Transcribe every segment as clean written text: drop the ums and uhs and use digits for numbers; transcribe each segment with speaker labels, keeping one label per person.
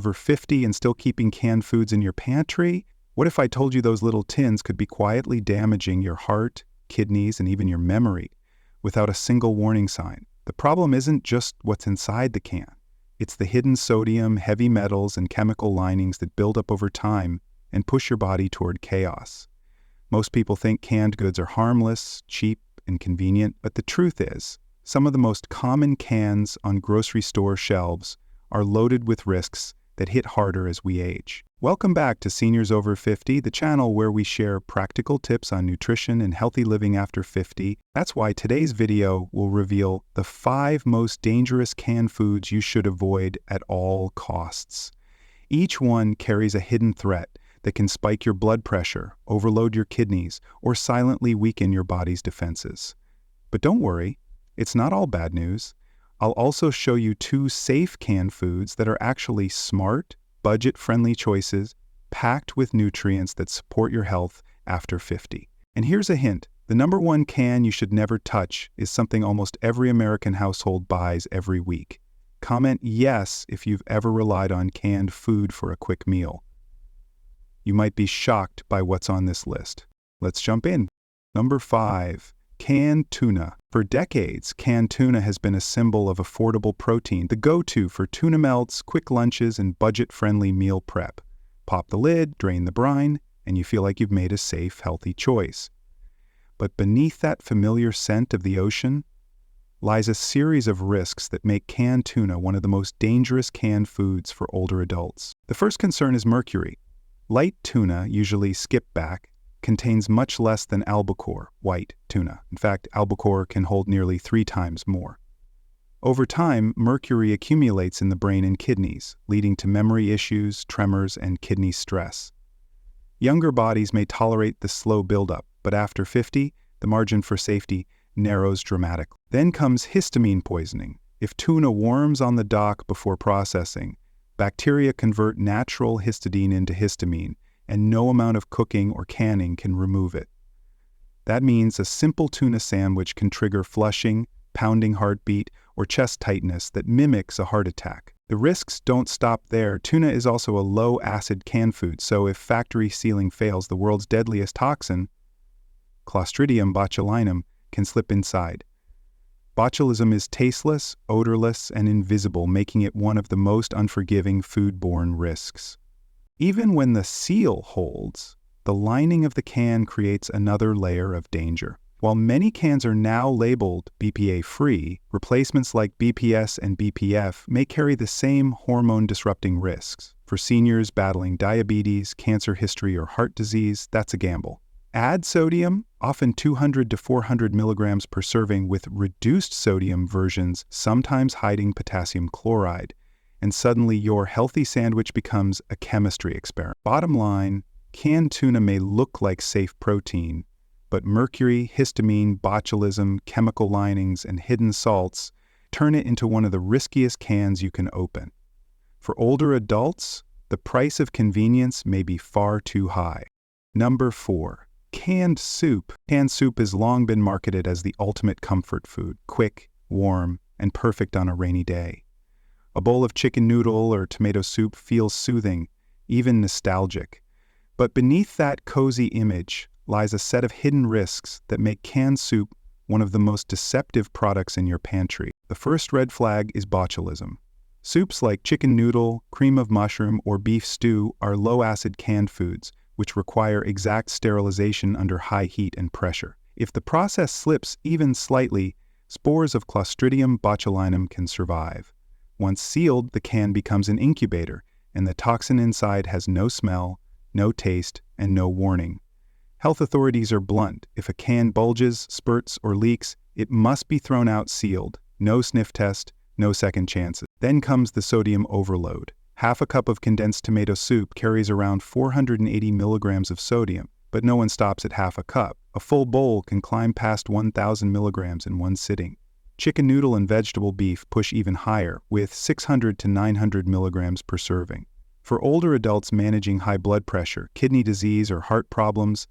Speaker 1: Over 50 and still keeping canned foods in your pantry? What if I told you those little tins could be quietly damaging your heart, kidneys, and even your memory without a single warning sign? The problem isn't just what's inside the can. It's the hidden sodium, heavy metals, and chemical linings that build up over time and push your body toward chaos. Most people think canned goods are harmless, cheap, and convenient, but the truth is, some of the most common cans on grocery store shelves are loaded with risks that hit harder as we age. Welcome back to Seniors Over 50, the channel where we share practical tips on nutrition and healthy living after 50. That's why today's video will reveal the 5 most dangerous canned foods you should avoid at all costs. Each one carries a hidden threat that can spike your blood pressure, overload your kidneys, or silently weaken your body's defenses. But don't worry, it's not all bad news. I'll also show you 2 safe canned foods that are actually smart, budget-friendly choices packed with nutrients that support your health after 50. And here's a hint. The number 1 can you should never touch is something almost every American household buys every week. Comment yes if you've ever relied on canned food for a quick meal. You might be shocked by what's on this list. Let's jump in. Number 5. Canned tuna. For decades, canned tuna has been a symbol of affordable protein, the go-to for tuna melts, quick lunches, and budget-friendly meal prep. Pop the lid, drain the brine, and you feel like you've made a safe, healthy choice. But beneath that familiar scent of the ocean lies a series of risks that make canned tuna one of the most dangerous canned foods for older adults. The first concern is mercury. Light tuna, usually skipback, contains much less than albacore, white tuna. In fact, albacore can hold nearly 3 times more. Over time, mercury accumulates in the brain and kidneys, leading to memory issues, tremors, and kidney stress. Younger bodies may tolerate the slow buildup, but after 50, the margin for safety narrows dramatically. Then comes histamine poisoning. If tuna warms on the dock before processing, bacteria convert natural histidine into histamine, and no amount of cooking or canning can remove it. That means a simple tuna sandwich can trigger flushing, pounding heartbeat, or chest tightness that mimics a heart attack. The risks don't stop there. Tuna is also a low-acid canned food, so if factory sealing fails, the world's deadliest toxin, Clostridium botulinum, can slip inside. Botulism is tasteless, odorless, and invisible, making it one of the most unforgiving foodborne risks. Even when the seal holds, the lining of the can creates another layer of danger. While many cans are now labeled BPA-free, replacements like BPS and BPF may carry the same hormone-disrupting risks. For seniors battling diabetes, cancer history, or heart disease, that's a gamble. Add sodium, often 200 to 400 milligrams per serving, with reduced sodium versions, sometimes hiding potassium chloride, and suddenly your healthy sandwich becomes a chemistry experiment. Bottom line, canned tuna may look like safe protein, but mercury, histamine, botulism, chemical linings, and hidden salts turn it into one of the riskiest cans you can open. For older adults, the price of convenience may be far too high. Number 4. Canned soup. Canned soup has long been marketed as the ultimate comfort food, quick, warm, and perfect on a rainy day. A bowl of chicken noodle or tomato soup feels soothing, even nostalgic. But beneath that cozy image lies a set of hidden risks that make canned soup one of the most deceptive products in your pantry. The first red flag is botulism. Soups like chicken noodle, cream of mushroom, or beef stew are low-acid canned foods, which require exact sterilization under high heat and pressure. If the process slips even slightly, spores of Clostridium botulinum can survive. Once sealed, the can becomes an incubator, and the toxin inside has no smell, no taste, and no warning. Health authorities are blunt. If a can bulges, spurts, or leaks, it must be thrown out sealed. No sniff test, no second chances. Then comes the sodium overload. Half a cup of condensed tomato soup carries around 480 milligrams of sodium, but no one stops at half a cup. A full bowl can climb past 1,000 milligrams in one sitting. Chicken noodle and vegetable beef push even higher, with 600 to 900 milligrams per serving. For older adults managing high blood pressure, kidney disease, or heart problems,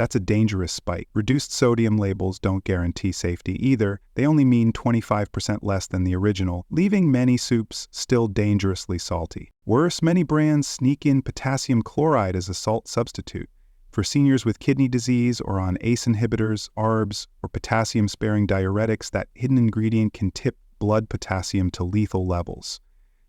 Speaker 1: That's a dangerous spike. Reduced sodium labels don't guarantee safety either. They only mean 25% less than the original, leaving many soups still dangerously salty. Worse, many brands sneak in potassium chloride as a salt substitute. For seniors with kidney disease or on ACE inhibitors, ARBs, or potassium-sparing diuretics, that hidden ingredient can tip blood potassium to lethal levels.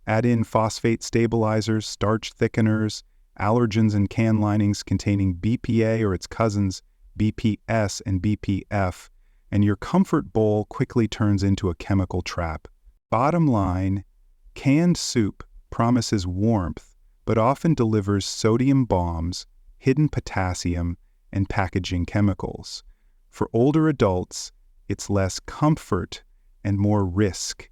Speaker 1: Add in phosphate stabilizers, starch thickeners, allergens and can linings containing BPA or its cousins, BPS and BPF, and your comfort bowl quickly turns into a chemical trap. Bottom line, canned soup promises warmth, but often delivers sodium bombs, hidden potassium, and packaging chemicals. For older adults, it's less comfort and more risk.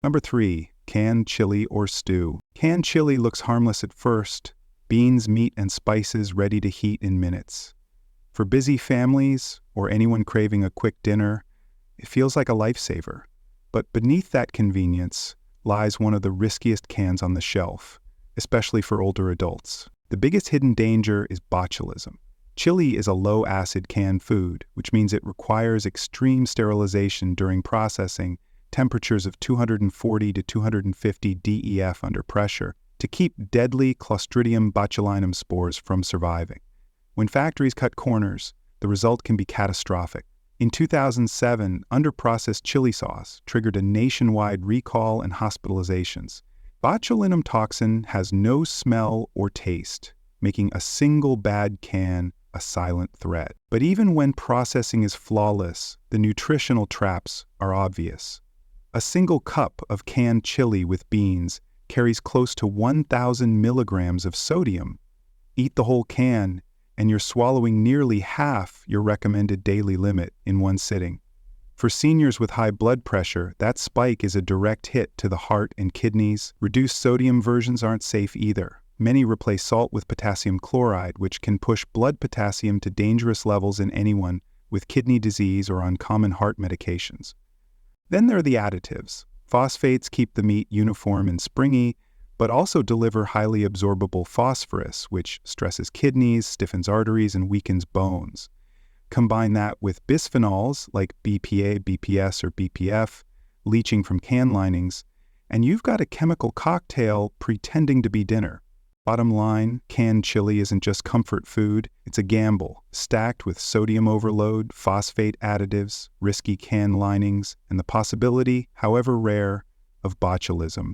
Speaker 1: Number 3, canned chili or stew. Canned chili looks harmless at first. Beans, meat, and spices ready to heat in minutes. For busy families or anyone craving a quick dinner, it feels like a lifesaver. But beneath that convenience lies one of the riskiest cans on the shelf, especially for older adults. The biggest hidden danger is botulism. Chili is a low-acid canned food, which means it requires extreme sterilization during processing, temperatures of 240 to 250 DEF under pressure, to keep deadly Clostridium botulinum spores from surviving. When factories cut corners, the result can be catastrophic. In 2007, underprocessed chili sauce triggered a nationwide recall and hospitalizations. Botulinum toxin has no smell or taste, making a single bad can a silent threat. But even when processing is flawless, the nutritional traps are obvious. A single cup of canned chili with beans carries close to 1,000 milligrams of sodium. Eat the whole can, and you're swallowing nearly half your recommended daily limit in one sitting. For seniors with high blood pressure, that spike is a direct hit to the heart and kidneys. Reduced sodium versions aren't safe either. Many replace salt with potassium chloride, which can push blood potassium to dangerous levels in anyone with kidney disease or on common heart medications. Then there are the additives. Phosphates keep the meat uniform and springy, but also deliver highly absorbable phosphorus, which stresses kidneys, stiffens arteries, and weakens bones. Combine that with bisphenols like BPA, BPS, or BPF, leaching from can linings, and you've got a chemical cocktail pretending to be dinner. Bottom line, canned chili isn't just comfort food, it's a gamble, stacked with sodium overload, phosphate additives, risky can linings, and the possibility, however rare, of botulism.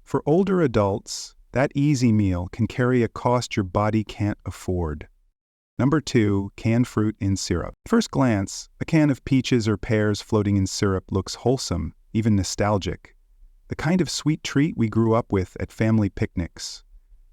Speaker 1: For older adults, that easy meal can carry a cost your body can't afford. Number 2, canned fruit in syrup. At first glance, a can of peaches or pears floating in syrup looks wholesome, even nostalgic. The kind of sweet treat we grew up with at family picnics.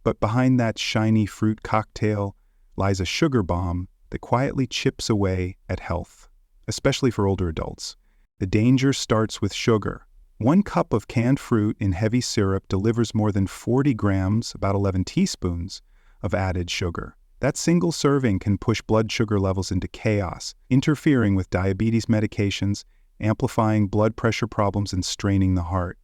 Speaker 1: But behind that shiny fruit cocktail lies a sugar bomb that quietly chips away at health, especially for older adults. The danger starts with sugar. 1 cup of canned fruit in heavy syrup delivers more than 40 grams, about 11 teaspoons, of added sugar. That single serving can push blood sugar levels into chaos, interfering with diabetes medications, amplifying blood pressure problems, and straining the heart.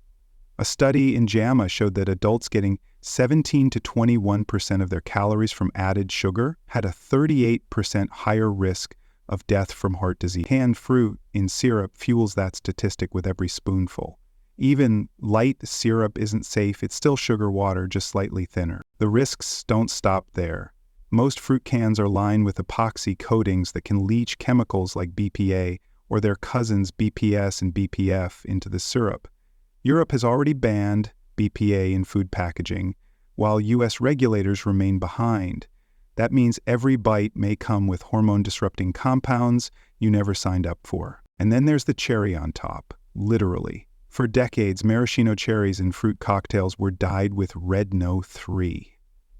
Speaker 1: A study in JAMA showed that adults getting 17 to 21% of their calories from added sugar had a 38% higher risk of death from heart disease. Canned fruit in syrup fuels that statistic with every spoonful. Even light syrup isn't safe, it's still sugar water, just slightly thinner. The risks don't stop there. Most fruit cans are lined with epoxy coatings that can leach chemicals like BPA or their cousins BPS and BPF into the syrup. Europe has already banned BPA in food packaging, while US regulators remain behind. That means every bite may come with hormone-disrupting compounds you never signed up for. And then there's the cherry on top, literally. For decades, maraschino cherries in fruit cocktails were dyed with Redno-3,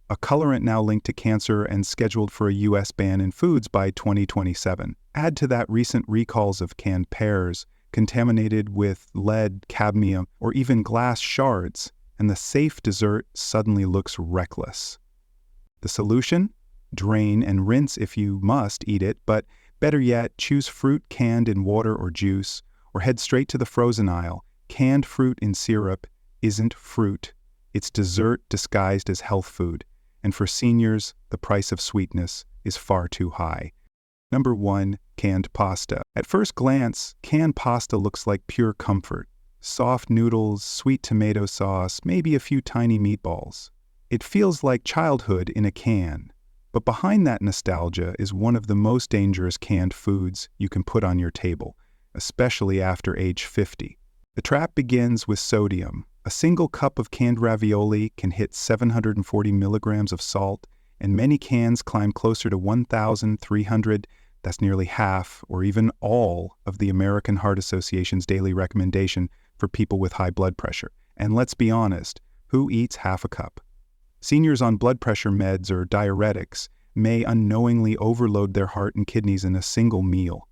Speaker 1: a colorant now linked to cancer and scheduled for a US ban in foods by 2027. Add to that recent recalls of canned pears, contaminated with lead, cadmium, or even glass shards, and the safe dessert suddenly looks reckless. The solution? Drain and rinse if you must eat it, but better yet, choose fruit canned in water or juice, or head straight to the frozen aisle. Canned fruit in syrup isn't fruit. It's dessert disguised as health food. And for seniors, the price of sweetness is far too high. Number 1. Canned pasta. At first glance, canned pasta looks like pure comfort. Soft noodles, sweet tomato sauce, maybe a few tiny meatballs. It feels like childhood in a can. But behind that nostalgia is one of the most dangerous canned foods you can put on your table, especially after age 50. The trap begins with sodium. A single cup of canned ravioli can hit 740 milligrams of salt, and many cans climb closer to 1,300. That's nearly half, or even all, of the American Heart Association's daily recommendation for people with high blood pressure. And let's be honest, who eats half a cup? Seniors on blood pressure meds or diuretics may unknowingly overload their heart and kidneys in a single meal.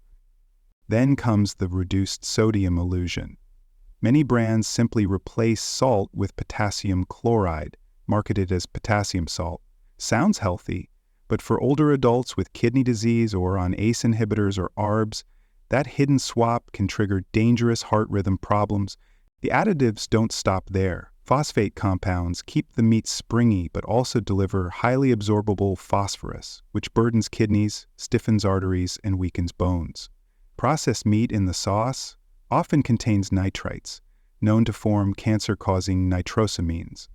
Speaker 1: Then comes the reduced sodium illusion. Many brands simply replace salt with potassium chloride, marketed as potassium salt. Sounds healthy, but for older adults with kidney disease or on ACE inhibitors or ARBs, that hidden swap can trigger dangerous heart rhythm problems. The additives don't stop there. Phosphate compounds keep the meat springy but also deliver highly absorbable phosphorus, which burdens kidneys, stiffens arteries, and weakens bones. Processed meat in the sauce often contains nitrites, known to form cancer-causing nitrosamines.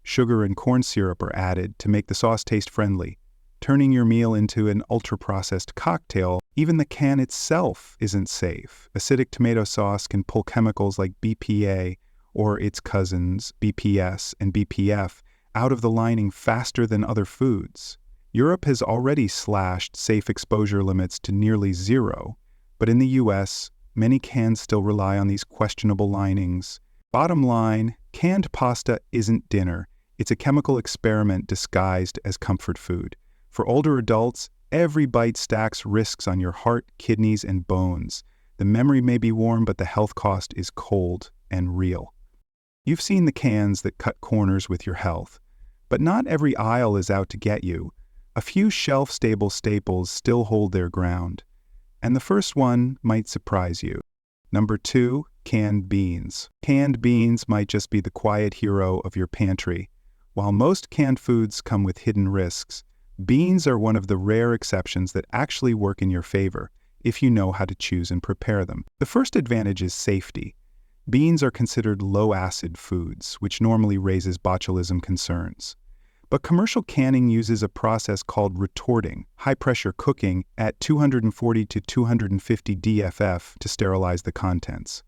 Speaker 1: Sugar and corn syrup are added to make the sauce taste friendly, turning your meal into an ultra-processed cocktail. Even the can itself isn't safe. Acidic tomato sauce can pull chemicals like BPA or its cousins, BPS and BPF, out of the lining faster than other foods. Europe has already slashed safe exposure limits to nearly zero, but in the US, many cans still rely on these questionable linings. Bottom line, canned pasta isn't dinner. It's a chemical experiment disguised as comfort food. For older adults, every bite stacks risks on your heart, kidneys, and bones. The memory may be warm, but the health cost is cold and real. You've seen the cans that cut corners with your health, but not every aisle is out to get you. A few shelf-stable staples still hold their ground. And the first one might surprise you. Number 2, canned beans. Canned beans might just be the quiet hero of your pantry. While most canned foods come with hidden risks, beans are one of the rare exceptions that actually work in your favor if you know how to choose and prepare them. The first advantage is safety. Beans are considered low-acid foods, which normally raises botulism concerns. But commercial canning uses a process called retorting, high-pressure cooking at 240 to 250 DFF to sterilize the contents.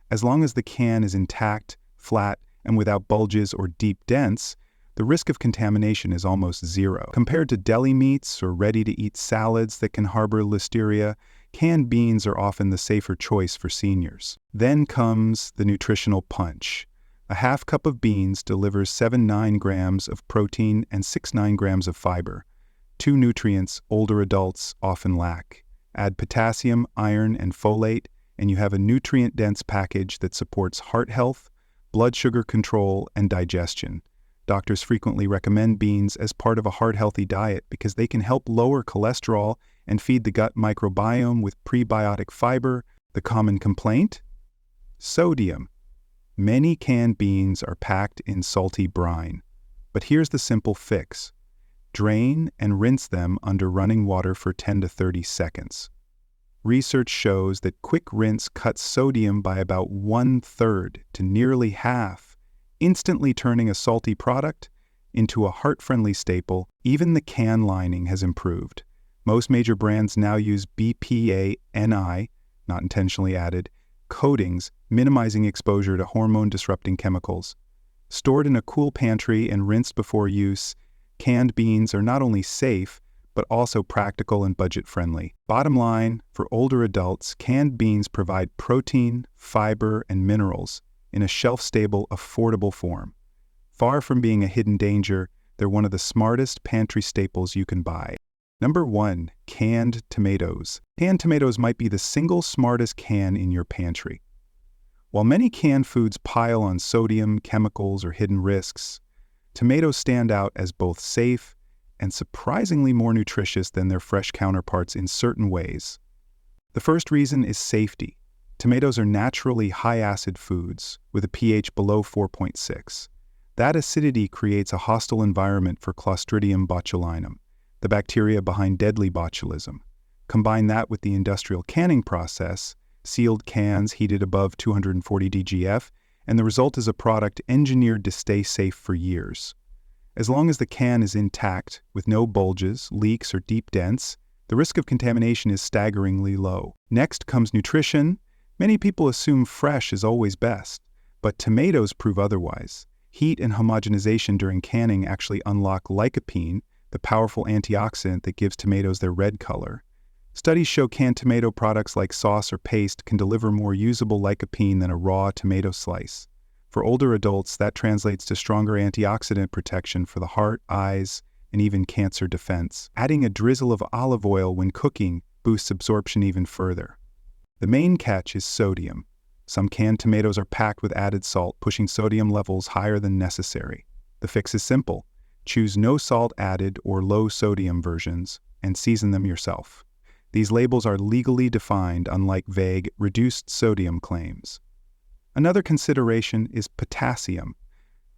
Speaker 1: As long as the can is intact, flat, and without bulges or deep dents, the risk of contamination is almost zero. Compared to deli meats or ready-to-eat salads that can harbor listeria, canned beans are often the safer choice for seniors. Then comes the nutritional punch. A half cup of beans delivers 7-9 grams of protein and 6-9 grams of fiber, 2 nutrients older adults often lack. Add potassium, iron, and folate, and you have a nutrient-dense package that supports heart health, blood sugar control, and digestion. Doctors frequently recommend beans as part of a heart-healthy diet because they can help lower cholesterol and feed the gut microbiome with prebiotic fiber. The common complaint? Sodium. Many canned beans are packed in salty brine. But here's the simple fix. Drain and rinse them under running water for 10 to 30 seconds. Research shows that quick rinse cuts sodium by about 1/3 to nearly half, instantly turning a salty product into a heart-friendly staple. Even the can lining has improved. Most major brands now use BPA-NI, not intentionally added, coatings, minimizing exposure to hormone-disrupting chemicals. Stored in a cool pantry and rinsed before use, canned beans are not only safe, but also practical and budget-friendly. Bottom line, for older adults, canned beans provide protein, fiber, and minerals in a shelf-stable, affordable form. Far from being a hidden danger, they're one of the smartest pantry staples you can buy. Number 1, canned tomatoes. Canned tomatoes might be the single smartest can in your pantry. While many canned foods pile on sodium, chemicals, or hidden risks, tomatoes stand out as both safe and surprisingly more nutritious than their fresh counterparts in certain ways. The first reason is safety. Tomatoes are naturally high-acid foods with a pH below 4.6. That acidity creates a hostile environment for Clostridium botulinum, the bacteria behind deadly botulism. Combine that with the industrial canning process, sealed cans heated above 240 DGF, and the result is a product engineered to stay safe for years. As long as the can is intact, with no bulges, leaks, or deep dents, the risk of contamination is staggeringly low. Next comes nutrition. Many people assume fresh is always best, but tomatoes prove otherwise. Heat and homogenization during canning actually unlock lycopene, the powerful antioxidant that gives tomatoes their red color. Studies show canned tomato products like sauce or paste can deliver more usable lycopene than a raw tomato slice. For older adults, that translates to stronger antioxidant protection for the heart, eyes, and even cancer defense. Adding a drizzle of olive oil when cooking boosts absorption even further. The main catch is sodium. Some canned tomatoes are packed with added salt, pushing sodium levels higher than necessary. The fix is simple. Choose no salt added or low sodium versions and season them yourself. These labels are legally defined, unlike vague, reduced sodium claims. Another consideration is potassium.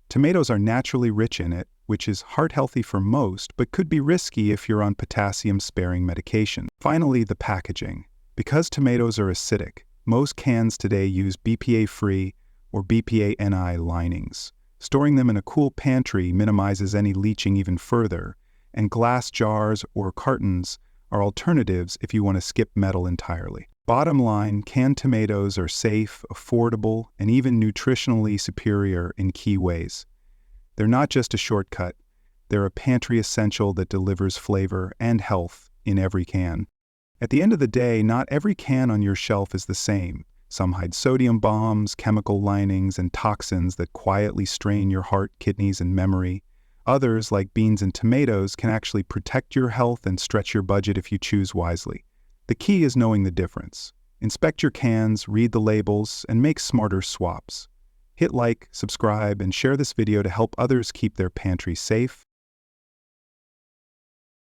Speaker 1: Tomatoes are naturally rich in it, which is heart-healthy for most, but could be risky if you're on potassium-sparing medication. Finally, the packaging. Because tomatoes are acidic, most cans today use BPA-free or BPA-NI linings. Storing them in a cool pantry minimizes any leaching even further, and glass jars or cartons are alternatives if you want to skip metal entirely. Bottom line, canned tomatoes are safe, affordable, and even nutritionally superior in key ways. They're not just a shortcut, they're a pantry essential that delivers flavor and health in every can. At the end of the day, not every can on your shelf is the same. Some hide sodium bombs, chemical linings, and toxins that quietly strain your heart, kidneys, and memory. Others, like beans and tomatoes, can actually protect your health and stretch your budget if you choose wisely. The key is knowing the difference. Inspect your cans, read the labels, and make smarter swaps. Hit like, subscribe, and share this video to help others keep their pantry safe,